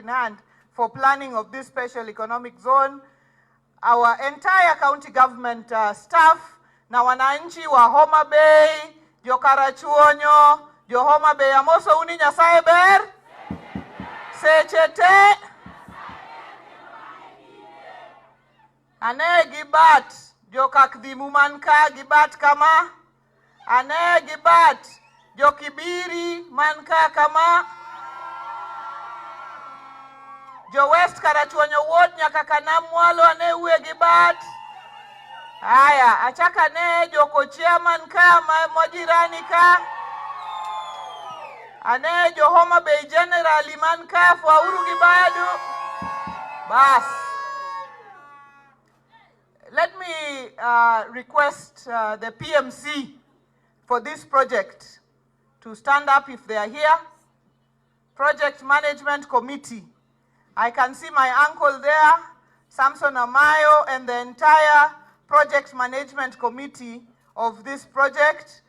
in hand for planning of this special economic zone, our entire county government staff, na wananchi wa Homa Bay, jo Karachuonyo, jo Homa Bay, amoso uni nyasaye ber, sechete, ane gibat, jo kakdhimu manka gibat kama, ane gibat, jo Kibiri manka kama, jo West Karachuonyo ward nyaka Kanamwalo ane uwe gibat. Haya, achaka ne jo chairman ka majirani ka. Ane jo Homa Bay General man ka for uhuru gibadu. Bas. Let me request the PMC for this project to stand up if they are here. Project Management Committee. I can see my uncle there, Samson Amayo, and the entire Project Management Committee of this project.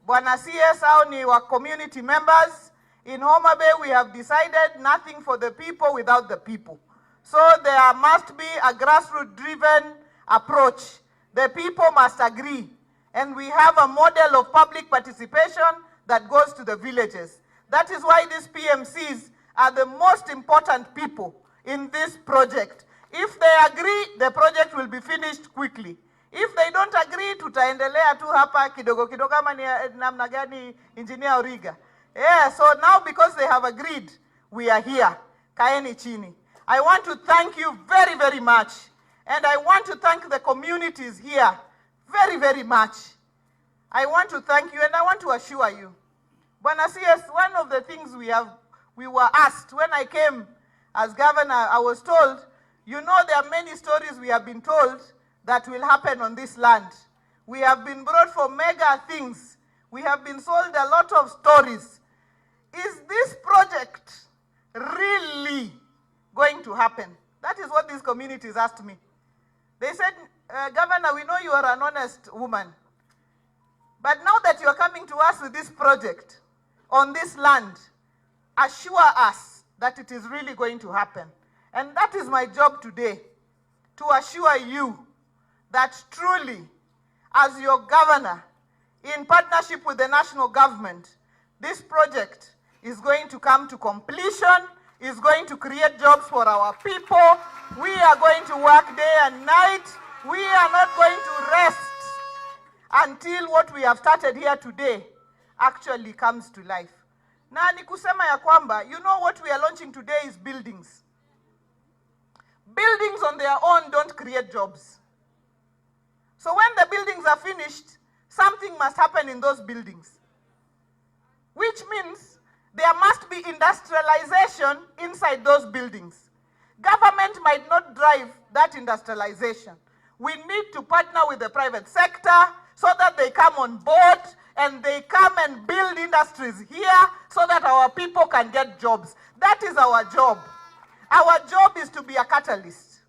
Bwana CS au ni wa community members. In Homa Bay, we have decided nothing for the people without the people. So there must be a grassroots-driven approach. The people must agree. And we have a model of public participation that goes to the villages. That is why these PMCs are the most important people in this project. If they agree, the project will be finished quickly. If they don't agree, tutaendelea tu hapa kidogo kidogo kama ni namna gani engineer Origa. Yeah, so now because they have agreed, we are here. Kaeni chini. I want to thank you very, very much. And I want to thank the communities here very, very much. I want to thank you and I want to assure you. Bwana CS, one of the things we were asked when I came as governor, I was told, you know, there are many stories we have been told that will happen on this land. We have been brought for mega things. We have been sold a lot of stories. Is this project really going to happen? That is what these communities asked me. They said, Governor, we know you are an honest woman. But now that you are coming to us with this project on this land, assure us that it is really going to happen. And that is my job today, to assure you that truly, as your governor, in partnership with the national government, this project is going to come to completion, is going to create jobs for our people. We are going to work day and night. We are not going to rest until what we have started here today actually comes to life. Na ni kusema ya kwamba, you know what we are launching today is buildings. Buildings on their own don't create jobs. So when the buildings are finished, something must happen in those buildings. Which means there must be industrialization inside those buildings. Government might not drive that industrialization. We need to partner with the private sector so that they come on board and they come and build industries here so that our people can get jobs. That is our job. Our job is to be a catalyst,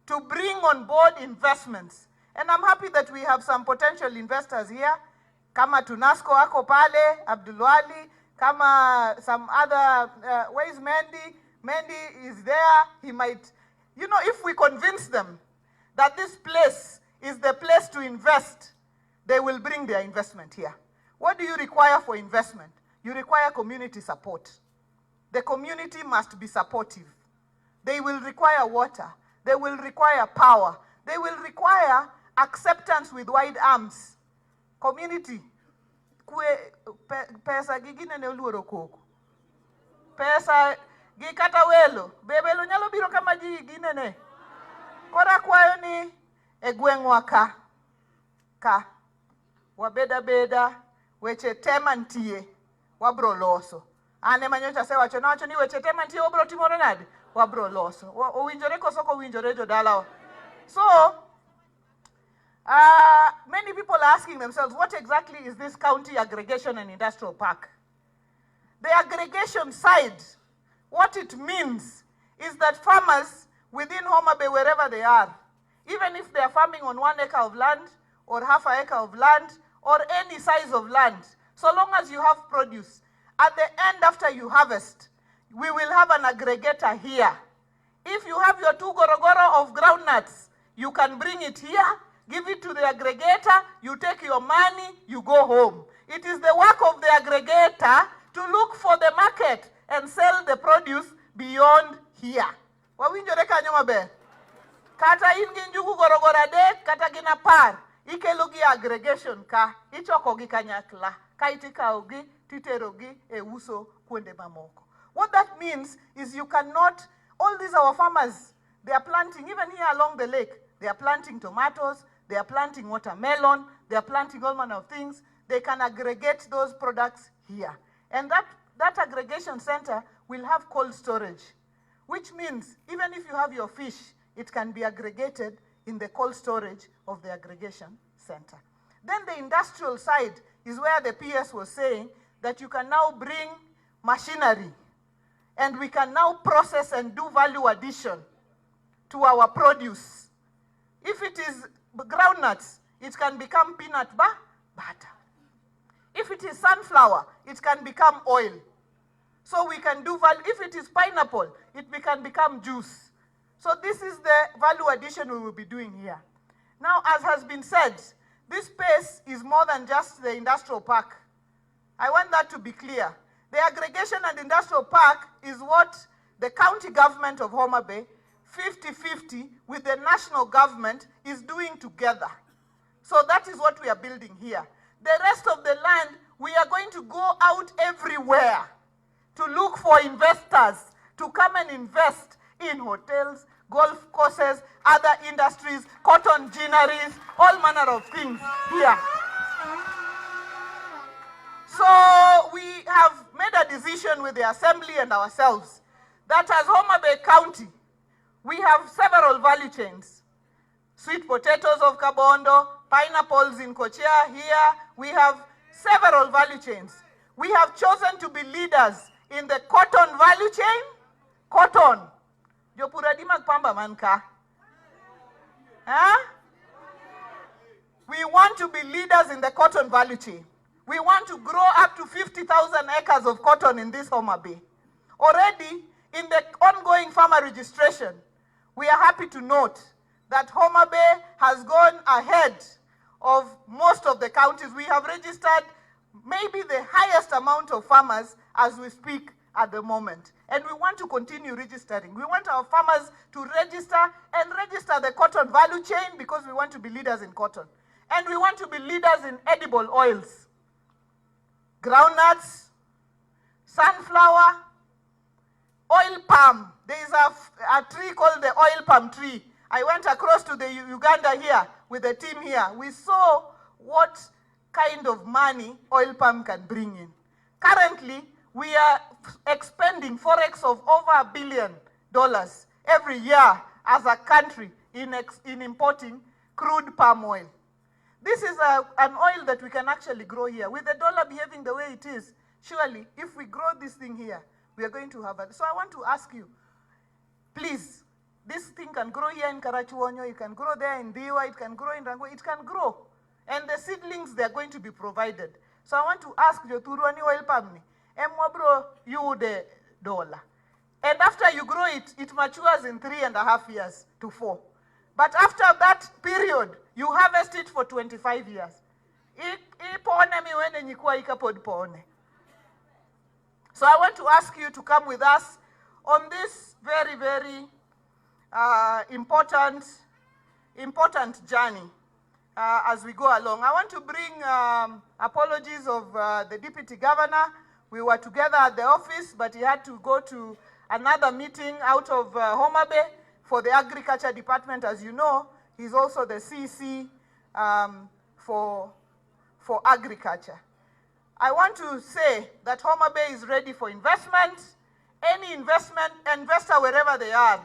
to bring on board investments. And I'm happy that we have some potential investors here. Kama Tunasco ako pale, Abdulwali, kama some other, where is Mendy? Mendy is there. He might, you know, if we convince them that this place is the place to invest, they will bring their investment here. What do you require for investment? You require community support. The community must be supportive. They will require water. They will require power. They will require acceptance with wide arms. Community. Pesa gigine ne uluoro koko. Pesa gikata welo. Bebelo nyalo biro kama gigine ne. Kora kwayo ni egwengwa ka. Wabeda beda. Weche tema ntie. Wabro loso. Ane manyocha se wacho na wacho ni weche tema ntie wabro timore nade. Wabro loso. Owinjore koso ko winjore jodala. So, many people are asking themselves, what exactly is this county aggregation and industrial park? The aggregation side, what it means is that farmers within Homa Bay, wherever they are, even if they are farming on 1 acre of land or half an acre of land or any size of land, so long as you have produce, at the end after you harvest, we will have an aggregator here. If you have your 2 gorogoro of groundnuts, you can bring it here, give it to the aggregator, you take your money, you go home. It is the work of the aggregator to look for the market and sell the produce beyond here. Wawinjore kanyo maber. Kata ingi njugu gorogoro adek, kata gina par, ikelogi aggregation ka, ichokogi kanyakla, ka itikaogi, titerogi, uso kuonde mamoko. What that means is you cannot, all these our farmers, they are planting, even here along the lake, they are planting tomatoes, they are planting watermelon, they are planting all manner of things. They can aggregate those products here. And that aggregation center will have cold storage, which means even if you have your fish, it can be aggregated in the cold storage of the aggregation center. Then the industrial side is where the PS was saying that you can now bring machinery and we can now process and do value addition to our produce. If it is groundnuts, it can become peanut butter. If it is sunflower, it can become oil. So we can do value. If it is pineapple, it can become juice. So this is the value addition we will be doing here. Now, as has been said, this space is more than just the industrial park. I want that to be clear. The aggregation and industrial park is what the county government of Homa Bay, 50-50 with the national government, is doing together. So that is what we are building here. The rest of the land, we are going to go out everywhere to look for investors to come and invest in hotels, golf courses, other industries, cotton ginneries, all manner of things here. So we have made a decision with the assembly and ourselves that as Homa Bay County, we have several value chains. Sweet potatoes of Kabondo, pineapples in Kochia here. We have several value chains. We have chosen to be leaders in the cotton value chain. Cotton. Jopuradima pamba manka. Huh? We want to be leaders in the cotton value chain. We want to grow up to 50,000 acres of cotton in this Homa Bay. Already, in the ongoing farmer registration, we are happy to note that Homa Bay has gone ahead of most of the counties. We have registered maybe the highest amount of farmers as we speak at the moment. And we want to continue registering. We want our farmers to register and register the cotton value chain because we want to be leaders in cotton. And we want to be leaders in edible oils. Groundnuts, sunflower, oil palm. There is a tree called the oil palm tree. I went across to the Uganda here with the team here. We saw what kind of money oil palm can bring in. Currently, we are expending forex of over $1 billion every year as a country in importing crude palm oil. This is an oil that we can actually grow here. With the dollar behaving the way it is, surely, if we grow this thing here, we are going to have it. So I want to ask you, please, this thing can grow here in Karachuonyo, it can grow there in Diwa, it can grow in Rango, it can grow. And the seedlings, they are going to be provided. So I want to ask you, Turuani oil palm, emwabro you the dollar. And after you grow it, it matures in 3.5 years to 4. But after that period, you harvest it for 25 years. So I want to ask you to come with us on this very, very important journey as we go along. I want to bring apologies of the Deputy Governor. We were together at the office, but he had to go to another meeting out of Homa Bay for the Agriculture Department. As you know, he's also the CC for agriculture. I want to say that Homa Bay is ready for investment. Any investor wherever they are,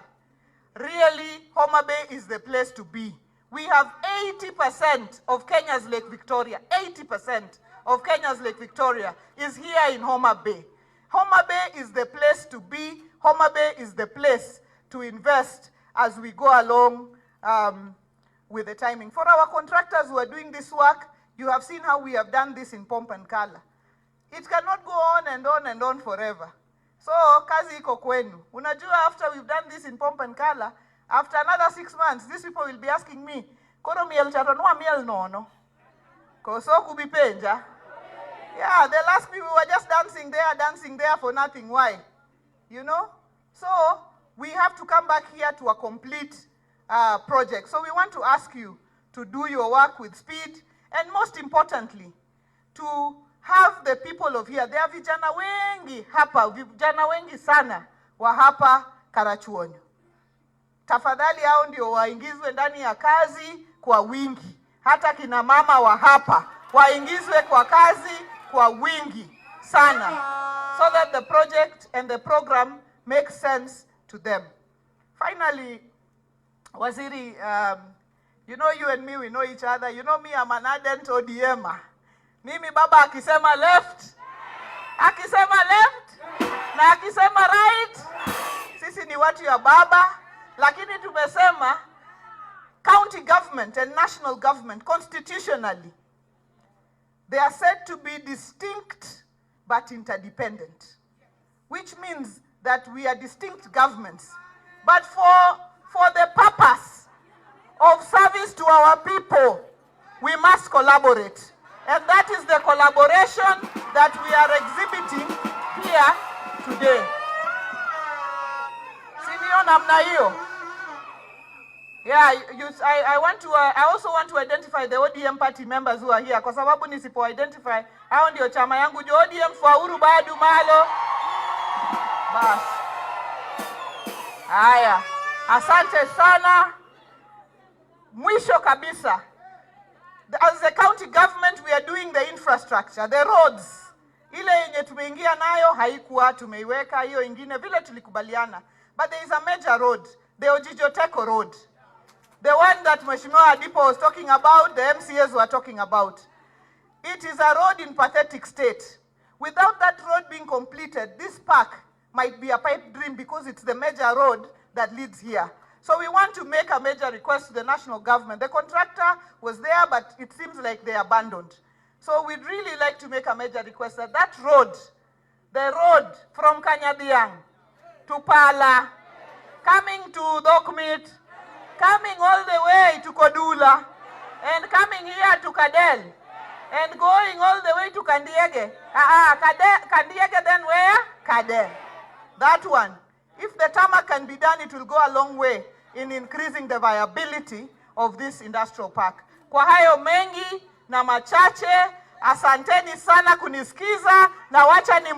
really Homa Bay is the place to be. We have 80% of Kenya's Lake Victoria. 80% of Kenya's Lake Victoria is here in Homa Bay. Homa Bay is the place to be. Homa Bay is the place to invest as we go along with the timing. For our contractors who are doing this work, you have seen how we have done this in pomp and color. It cannot go on and on and on forever. So kazi iko kwenu. Unajua, after we've done this in pomp and color, after another 6 months, these people will be asking me, koro miel chatonua miel nono. Koso kubipenja. Yeah, they'll ask me, we were just dancing there for nothing. Why? You know? So we have to come back here to a complete project. So we want to ask you to do your work with speed, and most importantly, to have the people of here. There are vijana wengi hapa, vijana wengi sana wa hapa Karachuonyo. Tafadhali hao ndio waingizwe ndani ya kazi kwa wingi. Hata kina mama wa hapa waingizwe kwa kazi kwa wingi sana, so that the project and the program makes sense to them. Finally, Waziri, you know, you and me, we know each other. You know me, I'm an ardent ODMer. Mimi baba akisema left, na akisema right, sisi ni watu ya baba. Lakini tumesema county government and national government constitutionally, they are said to be distinct but interdependent, which means that we are distinct governments, but for the purpose of service to our people, we must collaborate. And that is the collaboration that we are exhibiting here today. Sinio namna hiyo. Yeah, I also want to identify the ODM party members who are here. Kwa sababu nisipo identify, hao ndio chama yangu. Jo ODM faulu badu malo. Bas. Haya. Asante sana. Mwisho kabisa. As the county government, we are doing the infrastructure, the roads. Ile yenye tumeingia nayo haikuwa tumeiweka, hiyo ingine vile tulikubaliana. But there is a major road, the Ojijoteko road. The one that Mheshimiwa Adipo was talking about, the MCAs were talking about. It is a road in pathetic state. Without that road being completed, this park might be a pipe dream because it's the major road that leads here. So we want to make a major request to the national government. The contractor was there, but it seems like they abandoned. So we'd really like to make a major request that that road, the road from Kanyabiang to Pala, coming to Dokmit, coming all the way to Kodula, and coming here to Kadel, and going all the way to Kandiege. Kandiege, then where? Kadel. That one. If the tarmac can be done, it will go a long way in increasing the viability of this industrial park. Kwa hayo mengi na machache, asanteni sana kunisikiza, na wacha ni